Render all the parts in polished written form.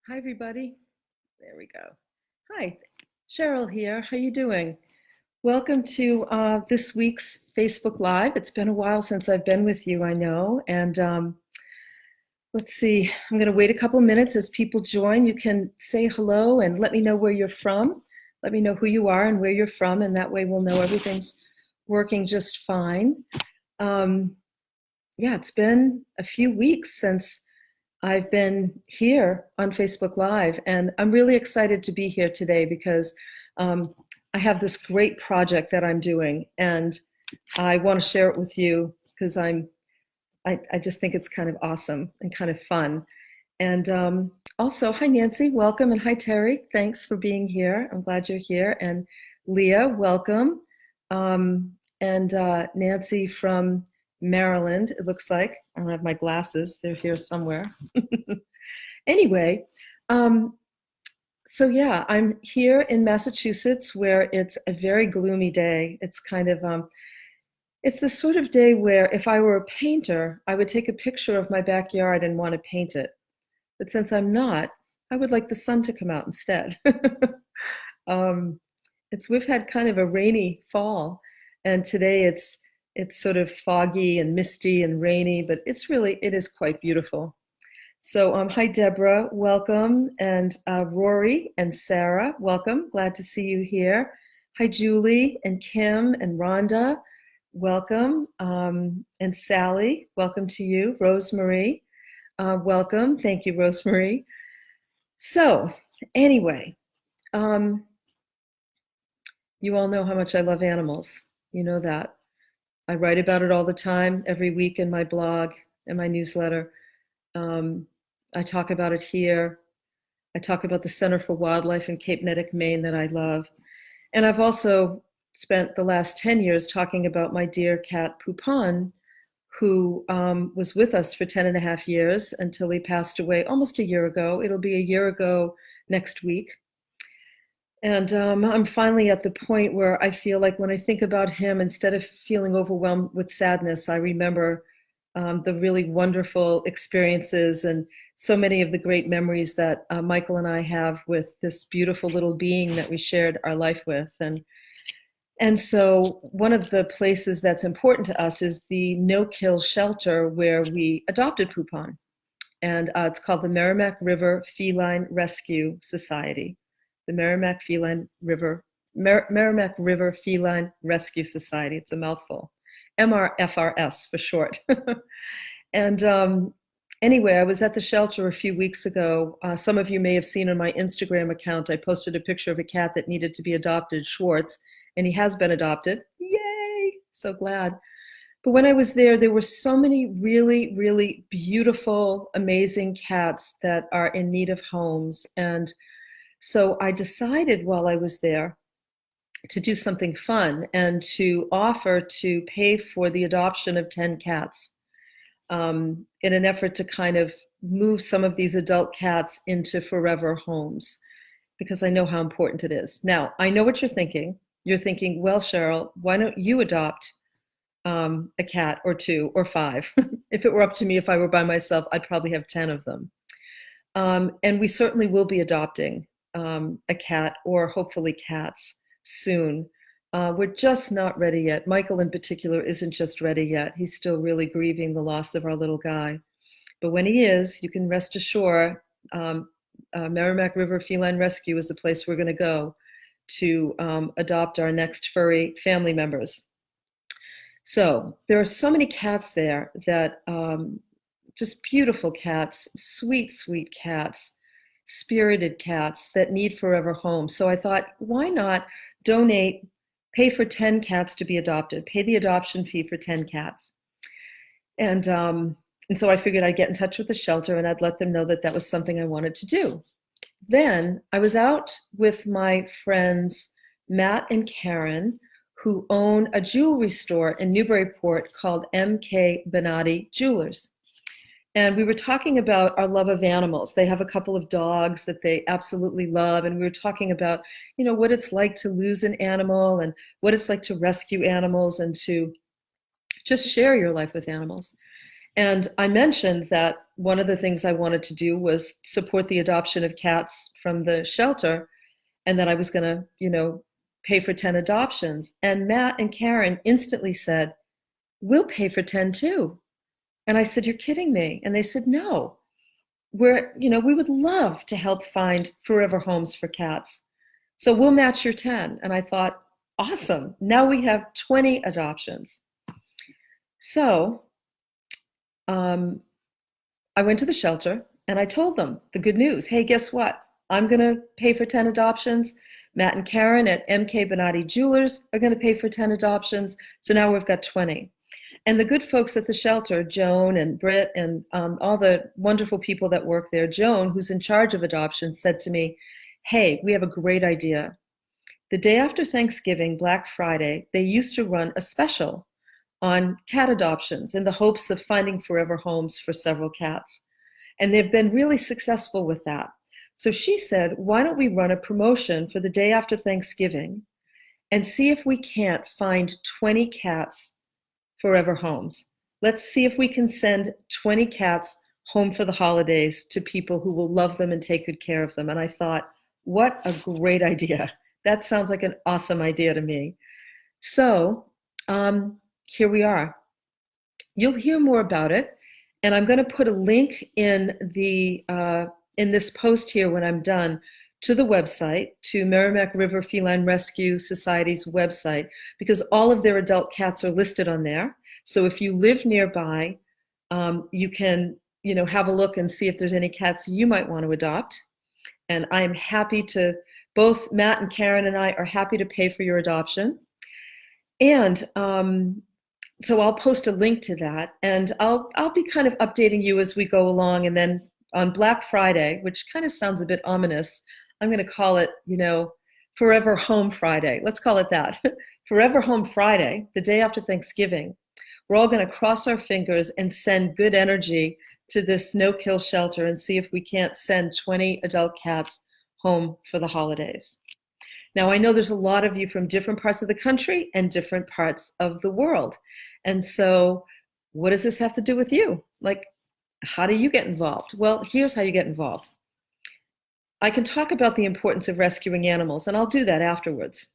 Hi, everybody. There we go. Hi, Cheryl here. How you doing? Welcome to this week's Facebook Live. It's been a while since I've been with you, I know. And let's see, I'm going to wait a couple minutes as people join. You can say hello and let me know where you're from. Let me know who you are and where you're from, and that way we'll know everything's working just fine. Yeah, it's been a few weeks since I've been here on Facebook Live, and I'm really excited to be here today because I have this great project that I'm doing, and I want to share it with you because I just think it's kind of awesome and kind of fun. And also, hi Nancy, welcome, and hi Terry, thanks for being here. I'm glad you're here. And Leah, welcome. And Nancy from Maryland, it looks like. I don't have my glasses, they're here somewhere. Anyway, so yeah, I'm here in Massachusetts where it's a very gloomy day. It's kind of, it's the sort of day where if I were a painter, I would take a picture of my backyard and want to paint it. But since I'm not, I would like the sun to come out instead. We've had kind of a rainy fall, and today it's sort of foggy and misty and rainy, but it is quite beautiful. So hi Deborah, welcome, and Rory and Sarah, welcome. Glad to see you here. Hi Julie and Kim and Rhonda, welcome, and Sally, welcome to you. Rosemary, welcome. Thank you, Rosemary. So anyway, you all know how much I love animals. You know that. I write about it all the time, every week in my blog and my newsletter. I talk about it here. I talk about the Center for Wildlife in Cape Nettic, Maine that I love. And I've also spent the last 10 years talking about my dear cat, Poupon, who was with us for 10 and a half years until he passed away almost a year ago. It'll be a year ago next week. And I'm finally at the point where I feel like when I think about him, instead of feeling overwhelmed with sadness, I remember the really wonderful experiences and so many of the great memories that Michael and I have with this beautiful little being that we shared our life with. And so one of the places that's important to us is the no-kill shelter where we adopted Poupon. And it's called the Merrimack River Feline Rescue Society. The Merrimack River Feline Rescue Society. It's a mouthful. MRFRS for short. And anyway, I was at the shelter a few weeks ago. Some of you may have seen on my Instagram account, I posted a picture of a cat that needed to be adopted, Schwartz, and he has been adopted. Yay! So glad. But when I was there, there were so many really, really beautiful, amazing cats that are in need of homes. And so I decided while I was there to do something fun and to offer to pay for the adoption of 10 cats in an effort to kind of move some of these adult cats into forever homes, because I know how important it is. Now, I know what you're thinking. You're thinking, well, Cheryl, why don't you adopt a cat or two or five? If it were up to me, if I were by myself, I'd probably have 10 of them. And we certainly will be adopting a cat, or hopefully cats, soon. We're just not ready yet. Michael in particular isn't just ready yet. He's still really grieving the loss of our little guy. But when he is, you can rest assured, Merrimack River Feline Rescue is the place we're going to go to adopt our next furry family members. So there are so many cats there that just beautiful cats, sweet, sweet cats, spirited cats that need forever homes. So I thought, why not donate, pay for 10 cats to be adopted, pay the adoption fee for 10 cats. And so I figured I'd get in touch with the shelter and I'd let them know that that was something I wanted to do. Then I was out with my friends, Matt and Karyn, who own a jewelry store in Newburyport called MK Benatti Jewelers. And we were talking about our love of animals. They have a couple of dogs that they absolutely love. And we were talking about, what it's like to lose an animal and what it's like to rescue animals and to just share your life with animals. And I mentioned that one of the things I wanted to do was support the adoption of cats from the shelter, and that I was going to, pay for 10 adoptions. And Matt and Karyn instantly said, "We'll pay for 10 too." And I said, "You're kidding me." And they said, "No, we would love to help find forever homes for cats. So we'll match your 10." And I thought, awesome. Now we have 20 adoptions. So um, I went to the shelter and I told them the good news. Hey, guess what? I'm going to pay for 10 adoptions. Matt and Karyn at MK Benatti Jewelers are going to pay for 10 adoptions. So now we've got 20. And the good folks at the shelter, Joan and Britt and all the wonderful people that work there, Joan, who's in charge of adoptions, said to me, "Hey, we have a great idea. The day after Thanksgiving, Black Friday, they used to run a special on cat adoptions in the hopes of finding forever homes for several cats. And they've been really successful with that. So she said, why don't we run a promotion for the day after Thanksgiving and see if we can't find 20 cats forever homes. Let's see if we can send 20 cats home for the holidays to people who will love them and take good care of them." And I thought, what a great idea. That sounds like an awesome idea to me. So here we are. You'll hear more about it, and I'm going to put a link in this post here when I'm done to the website, to Merrimack River Feline Rescue Society's website, because all of their adult cats are listed on there. So if you live nearby, you can, have a look and see if there's any cats you might want to adopt. And I am happy to, both Matt and Karyn and I are happy to pay for your adoption. And so I'll post a link to that, and I'll be kind of updating you as we go along. And then on Black Friday, which kind of sounds a bit ominous, I'm going to call it, Forever Home Friday. Let's call it that. Forever Home Friday, the day after Thanksgiving. We're all going to cross our fingers and send good energy to this no-kill shelter and see if we can't send 20 adult cats home for the holidays. Now, I know there's a lot of you from different parts of the country and different parts of the world. And so what does this have to do with you? Like, how do you get involved? Well, here's how you get involved. I can talk about the importance of rescuing animals, and I'll do that afterwards.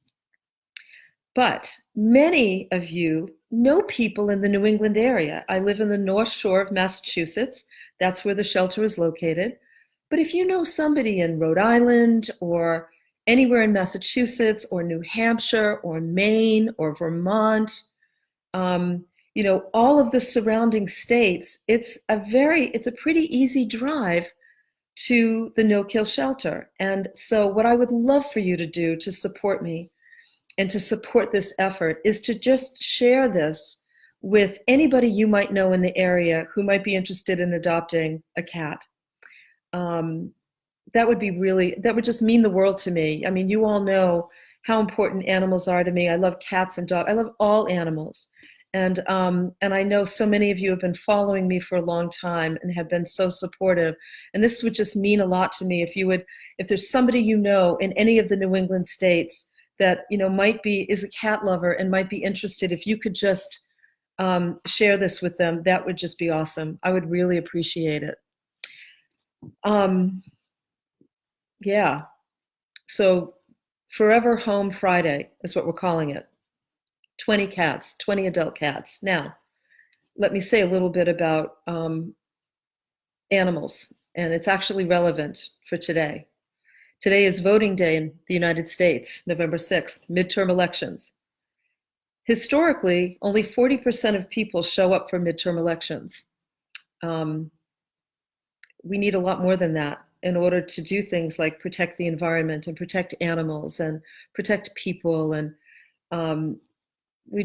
But many of you know people in the New England area. I live in the North Shore of Massachusetts. That's where the shelter is located. But if you know somebody in Rhode Island or anywhere in Massachusetts or New Hampshire or Maine or Vermont, all of the surrounding states, it's a pretty easy drive to the no-kill shelter. And so what I would love for you to do to support me and to support this effort is to just share this with anybody you might know in the area who might be interested in adopting a cat. That would just mean the world to me. I mean, you all know how important animals are to me. I love cats and dogs. I love all animals. And I know so many of you have been following me for a long time and have been so supportive. And this would just mean a lot to me if there's somebody you know in any of the New England states that is a cat lover and might be interested, if you could just share this with them, that would just be awesome. I would really appreciate it. Yeah. So Forever Home Friday is what we're calling it. 20 cats, 20 adult cats. Now, let me say a little bit about animals, and it's actually relevant for today. Today is voting day in the United States, November 6th, midterm elections. Historically, only 40% of people show up for midterm elections. We need a lot more than that in order to do things like protect the environment and protect animals and protect people. And we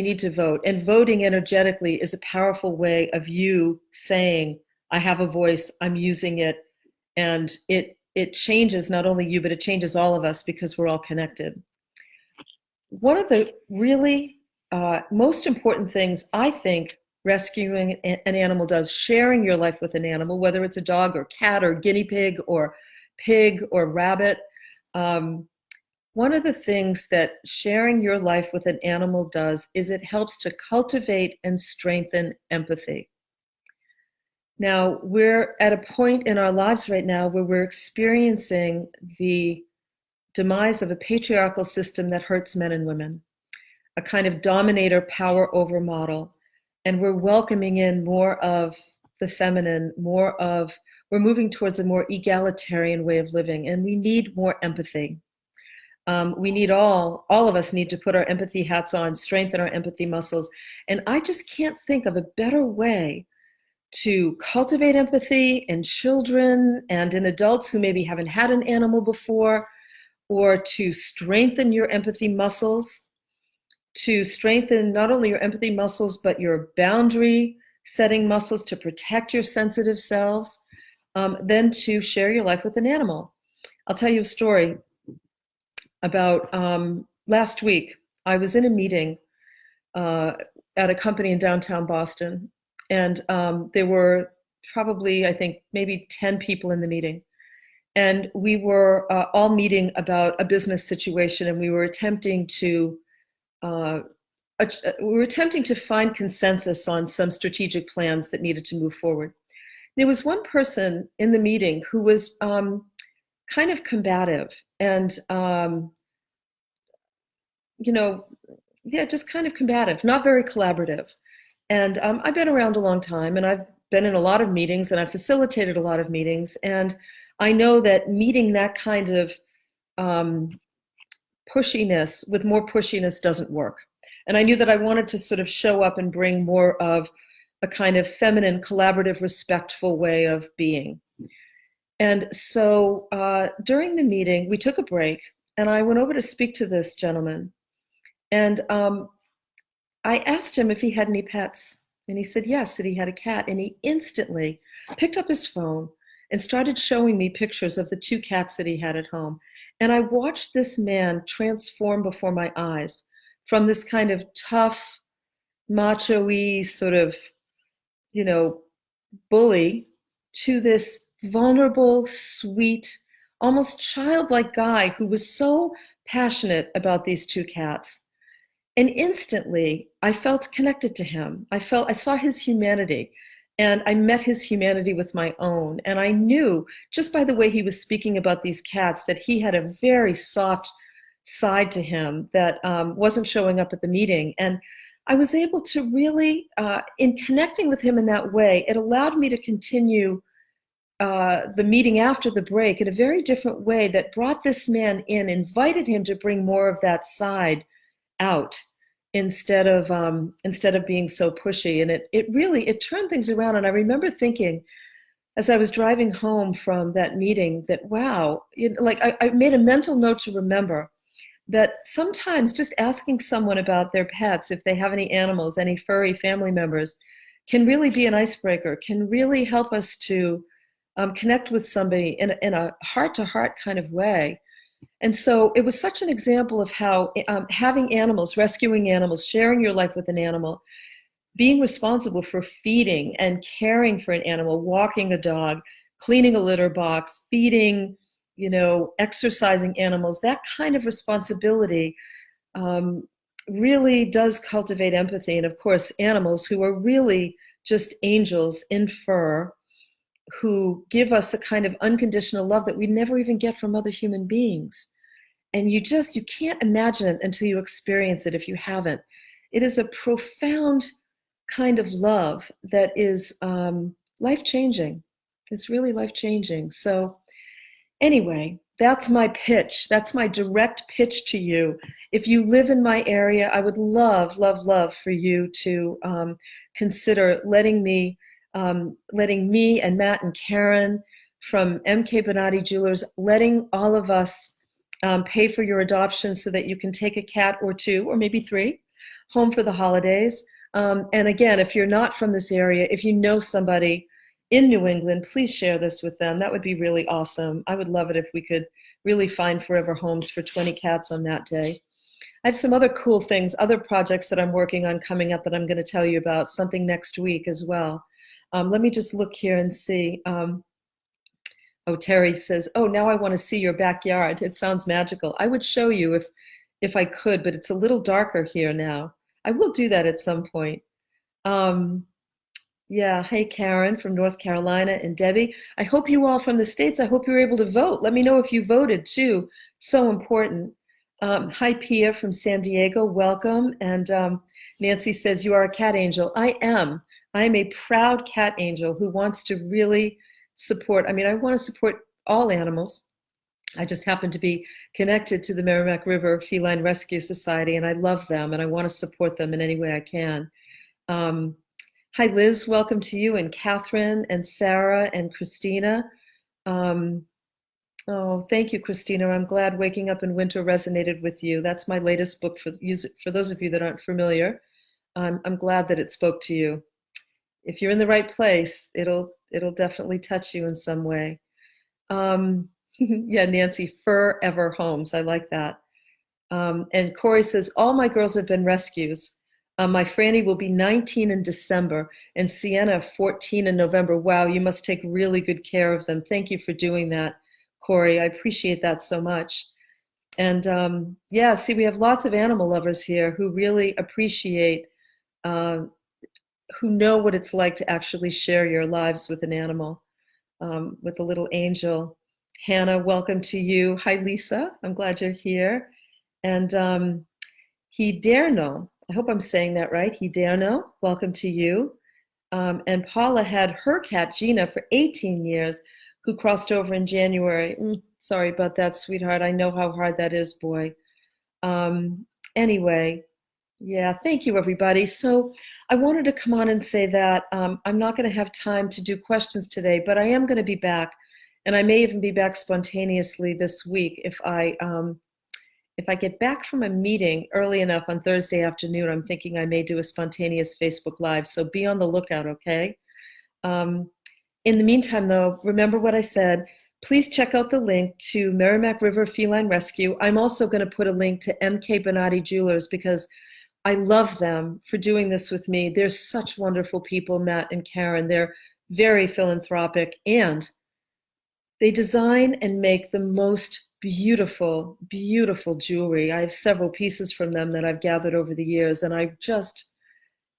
need to vote. And voting energetically is a powerful way of you saying, I have a voice, I'm using it, and it changes not only you, but it changes all of us because we're all connected. One of the really most important things I think rescuing an animal does, sharing your life with an animal, whether it's a dog or cat or guinea pig or rabbit, one of the things that sharing your life with an animal does is it helps to cultivate and strengthen empathy. Now, we're at a point in our lives right now where we're experiencing the demise of a patriarchal system that hurts men and women, a kind of dominator power over model. And we're welcoming in more of the feminine, we're moving towards a more egalitarian way of living, and we need more empathy. We need all of us need to put our empathy hats on, strengthen our empathy muscles. And I just can't think of a better way to cultivate empathy in children and in adults who maybe haven't had an animal before, or to strengthen your empathy muscles, to strengthen not only your empathy muscles, but your boundary setting muscles to protect your sensitive selves, than to share your life with an animal. I'll tell you a story about last week. I was in a meeting at a company in downtown Boston, and there were probably, I think, maybe 10 people in the meeting. And we were all meeting about a business situation, and we were attempting to find consensus on some strategic plans that needed to move forward. There was one person in the meeting who was kind of combative and, just kind of combative, not very collaborative. And I've been around a long time, and I've been in a lot of meetings, and I've facilitated a lot of meetings. And I know that meeting that kind of pushiness with more pushiness doesn't work. And I knew that I wanted to sort of show up and bring more of a kind of feminine, collaborative, respectful way of being. And so during the meeting, we took a break, and I went over to speak to this gentleman. And I asked him if he had any pets. And he said yes, that he had a cat. And he instantly picked up his phone and started showing me pictures of the 2 cats that he had at home. And I watched this man transform before my eyes from this kind of tough, macho-y sort of, bully to this vulnerable, sweet, almost childlike guy who was so passionate about these 2 cats. And instantly, I felt connected to him. I saw his humanity, and I met his humanity with my own. And I knew, just by the way he was speaking about these cats, that he had a very soft side to him that wasn't showing up at the meeting. And I was able to really, in connecting with him in that way, it allowed me to continue the meeting after the break in a very different way that brought this man in, invited him to bring more of that side out instead of being so pushy. And it turned things around. And I remember thinking, as I was driving home from that meeting, that wow, I made a mental note to remember that sometimes just asking someone about their pets, if they have any animals, any furry family members, can really be an icebreaker, can really help us to connect with somebody in a heart-to-heart kind of way. And so it was such an example of how having animals, rescuing animals, sharing your life with an animal, being responsible for feeding and caring for an animal, walking a dog, cleaning a litter box, feeding, exercising animals, that kind of responsibility really does cultivate empathy. And of course, animals who are really just angels in fur, who give us a kind of unconditional love that we never even get from other human beings. And you can't imagine it until you experience it if you haven't. It is a profound kind of love that is life-changing. It's really life-changing. So anyway, that's my pitch. That's my direct pitch to you. If you live in my area, I would love, love, love for you to consider letting me and Matt and Karyn from MK Benatti Jewelers, letting all of us pay for your adoption so that you can take a cat or 2 or maybe 3 home for the holidays. And again, if you're not from this area, if you know somebody in New England, please share this with them. That would be really awesome. I would love it if we could really find forever homes for 20 cats on that day. I have some other cool things, other projects that I'm working on coming up that I'm going to tell you about, something next week as well. Let me just look here and see. Terry says, oh, now I want to see your backyard. It sounds magical. I would show you if I could, but it's a little darker here now. I will do that at some point. Yeah. Hey, Karen from North Carolina and Debbie. I hope you all from the States, I hope you were able to vote. Let me know if you voted too. So important. Hi, Pia from San Diego. Welcome. And Nancy says, you are a cat angel. I am. I am a proud cat angel who wants to really support. I mean, I want to support all animals. I just happen to be connected to the Merrimack River Feline Rescue Society, and I love them, and I want to support them in any way I can. Um, Hi, Liz. Welcome to you, and Catherine, and Sarah, and Christina. Um, oh, thank you, Christina. I'm glad Waking Up in Winter resonated with you. That's my latest book for those of you that aren't familiar. I'm glad that it spoke to you. If you're in the right place, it'll definitely touch you in some way. Um, yeah, Nancy, Forever Homes. I like that. And Corey says, all my girls have been rescues. My Franny will be 19 in December and Sienna 14 in November. Wow, you must take really good care of them. Thank you for doing that, Corey. I appreciate that so much. And yeah, see, we have lots of animal lovers here who really appreciate, uh, who know what it's like to actually share your lives with an animal, with a little angel. Hannah, welcome to you. Hi, Lisa. I'm glad you're here. And Hiderno, I hope I'm saying that right. Hiderno, welcome to you. And Paula had her cat, Gina, for 18 years, who crossed over in January. Sorry about that, sweetheart. I know how hard that is, boy. Anyway, yeah, thank you, everybody. So I wanted to come on and say that I'm not going to have time to do questions today, but I am going to be back. And I may even be back spontaneously this week if I get back from a meeting early enough on Thursday afternoon. I'm thinking I may do a spontaneous Facebook Live, so be on the lookout, okay? In the meantime, though, remember what I said. Please check out the link to Merrimack River Feline Rescue. I'm also going to put a link to MK Benatti Jewelers because I love them for doing this with me. They're such wonderful people, Matt and Karyn. They're very philanthropic, and they design and make the most beautiful, beautiful jewelry. I have several pieces from them that I've gathered over the years, and I just,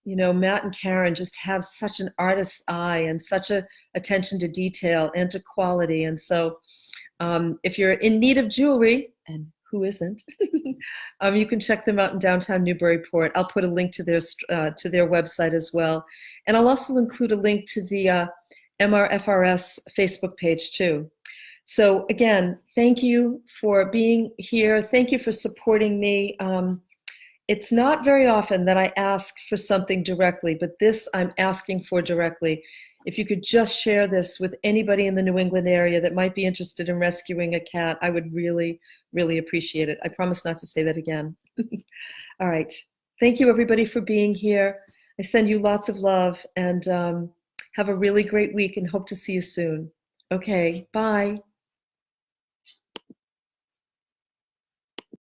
Matt and Karyn just have such an artist's eye and such a attention to detail and to quality. And so if you're in need of jewelry, and who isn't, you can check them out in downtown Newburyport. I'll put a link to their website as well. And I'll also include a link to the MRFRS Facebook page too. So again, thank you for being here. Thank you for supporting me. It's not very often that I ask for something directly, but this I'm asking for directly. If you could just share this with anybody in the New England area that might be interested in rescuing a cat, I would really, really appreciate it. I promise not to say that again. All right. Thank you, everybody, for being here. I send you lots of love, and have a really great week and hope to see you soon. Okay, bye.